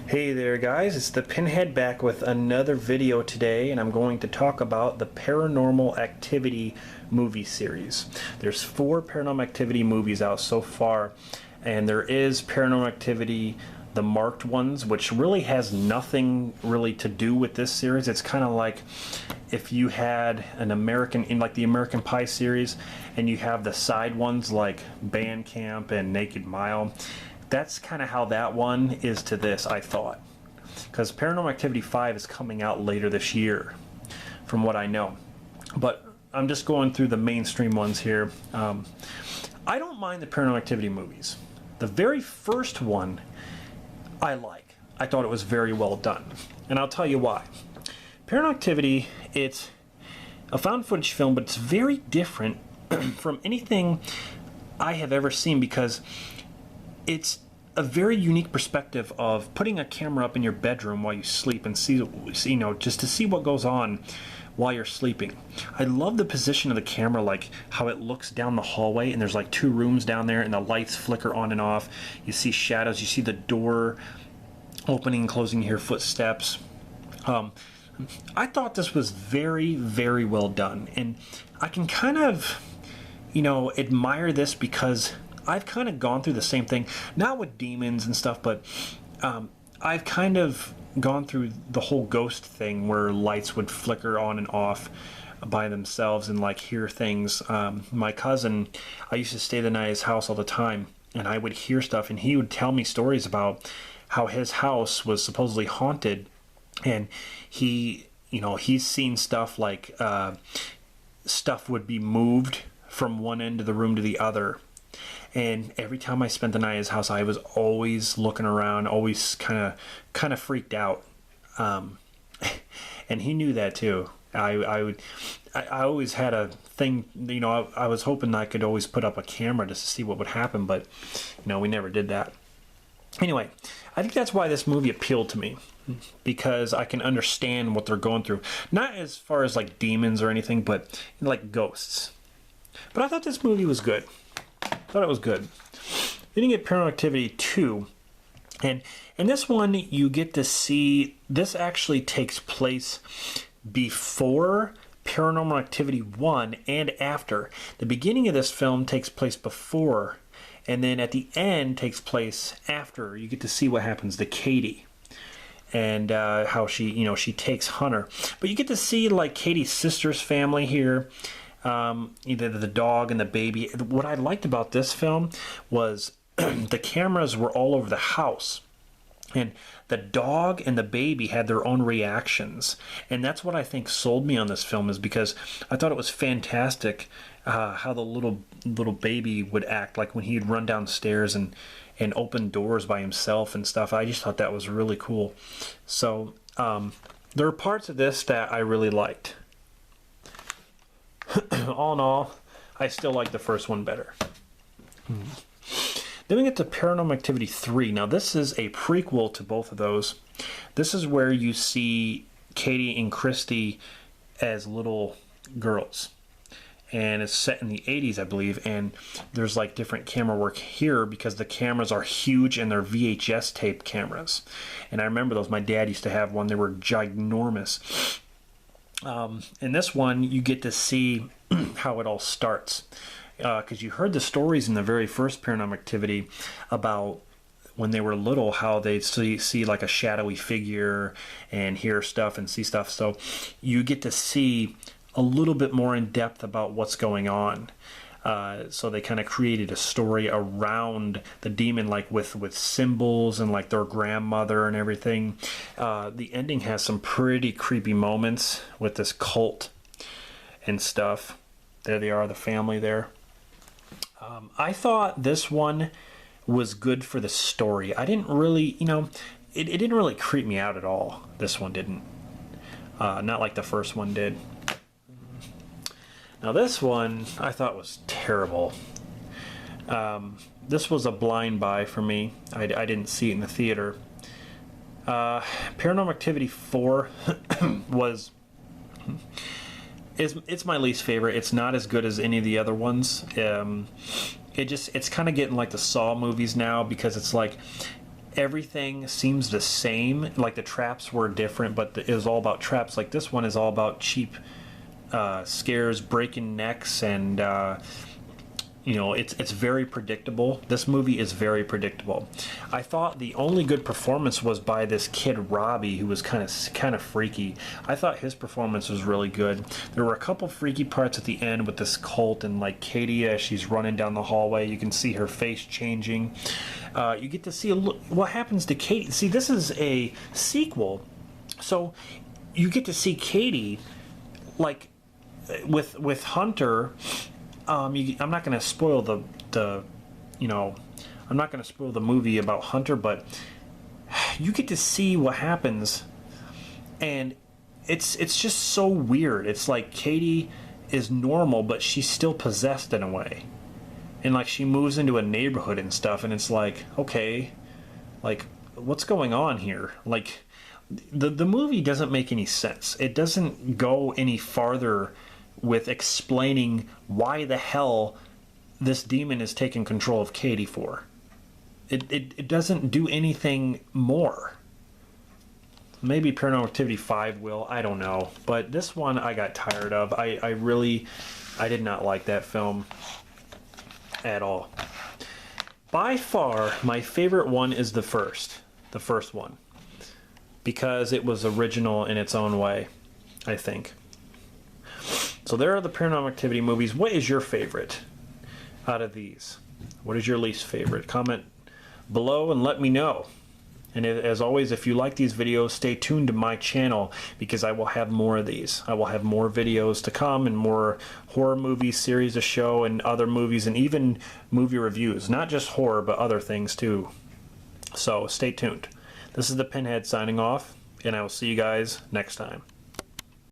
Hey there guys, it's the Pinhead back with another video today, and I'm going to talk about the Paranormal Activity movie series. There's 4 Paranormal Activity movies out so far, and there is Paranormal Activity, the marked ones, which really has nothing really to do with this series. It's kind of like if you had an American, in like the American Pie series, and you have the side ones like Band Camp and Naked Mile. That's kind of how that one is to this, I thought. Because Paranormal Activity 5 is coming out later this year, from what I know. But I'm just going through the mainstream ones here. I don't mind the Paranormal Activity movies. The very first one, I like. I thought it was very well done. And I'll tell you why. Paranormal Activity, it's a found footage film, but it's very different from anything I have ever seen, because it's a very unique perspective of putting a camera up in your bedroom while you sleep and see, just to see what goes on while you're sleeping. I love the position of the camera, like how it looks down the hallway, and there's like 2 rooms down there, and the lights flicker on and off. You see shadows, you see the door opening and closing, you hear footsteps. I thought this was very, very well done, and I can kind of, admire this because I've kind of gone through the same thing, not with demons and stuff, but I've kind of gone through the whole ghost thing where lights would flicker on and off by themselves and like hear things. My cousin, I used to stay the night at his house all the time, and I would hear stuff, and he would tell me stories about how his house was supposedly haunted, and he's seen stuff like stuff would be moved from one end of the room to the other. And every time I spent the night at his house, I was always looking around, always kind of freaked out. And he knew that too. I always had a thing, I was hoping I could always put up a camera just to see what would happen, but we never did that. Anyway, I think that's why this movie appealed to me, because I can understand what they're going through. Not as far as like demons or anything, but like ghosts. But I thought this movie was good. Thought it was good. Then you get Paranormal Activity 2, and in this one you get to see, this actually takes place before Paranormal Activity 1 and after. The beginning of this film takes place before, and then at the end takes place after. You get to see what happens to Katie and how she takes Hunter. But you get to see like Katie's sister's family here. Either the dog and the baby. What I liked about this film was the cameras were all over the house, and the dog and the baby had their own reactions, and that's what I think sold me on this film, is because I thought it was fantastic how the little baby would act, like when he'd run downstairs and open doors by himself and stuff. I just thought that was really cool. So there are parts of this that I really liked. All in all, I still like the first one better. Then we get to Paranormal Activity 3. Now this is a prequel to both of those. This is where you see Katie and Christy as little girls. And it's set in the 80s, I believe, and there's like different camera work here because the cameras are huge and they're VHS tape cameras. And I remember those. My dad used to have one. They were ginormous. In this one, you get to see how it all starts, because you heard the stories in the very first Paranormal Activity about when they were little, how they'd see like a shadowy figure and hear stuff and see stuff. So you get to see a little bit more in depth about what's going on. So they kind of created a story around the demon, like with symbols and like their grandmother and everything. The ending has some pretty creepy moments with this cult and stuff. There they are, the family there. I thought this one was good for the story. I didn't really, it didn't really creep me out at all. This one didn't. Not like the first one did. Now this one I thought was terrible. This was a blind buy for me. I didn't see it in the theater. Paranormal Activity 4 it's my least favorite. It's not as good as any of the other ones. It's kind of getting like the Saw movies now, because it's like everything seems the same. Like the traps were different, but it was all about traps. Like this one is all about cheap scares, breaking necks, and you know, it's very predictable. This movie is very predictable. I thought the only good performance was by this kid Robbie, who was kind of freaky. I thought his performance was really good. There were a couple freaky parts at the end with this cult and like Katie as she's running down the hallway. You can see her face changing. You get to see what happens to Katie. See, this is a sequel, so you get to see Katie like with Hunter. I'm not going to spoil the you know, I'm not going to spoil the movie about Hunter, but you get to see what happens, and it's just so weird. It's like Katie is normal, but she's still possessed in a way, and like she moves into a neighborhood and stuff, and it's like, okay, like what's going on here? Like the movie doesn't make any sense. It doesn't go any farther with explaining why the hell this demon is taking control of Katie for. It doesn't do anything more. Maybe Paranormal Activity 5 will, I don't know. But this one I got tired of. I did not like that film at all. By far, my favorite one is the first one. Because it was original in its own way, I think. So there are the Paranormal Activity movies. What is your favorite out of these? What is your least favorite? Comment below and let me know. And as always, if you like these videos, stay tuned to my channel because I will have more of these. I will have more videos to come and more horror movie series to show and other movies and even movie reviews. Not just horror, but other things too. So stay tuned. This is the Pinhead signing off, and I will see you guys next time.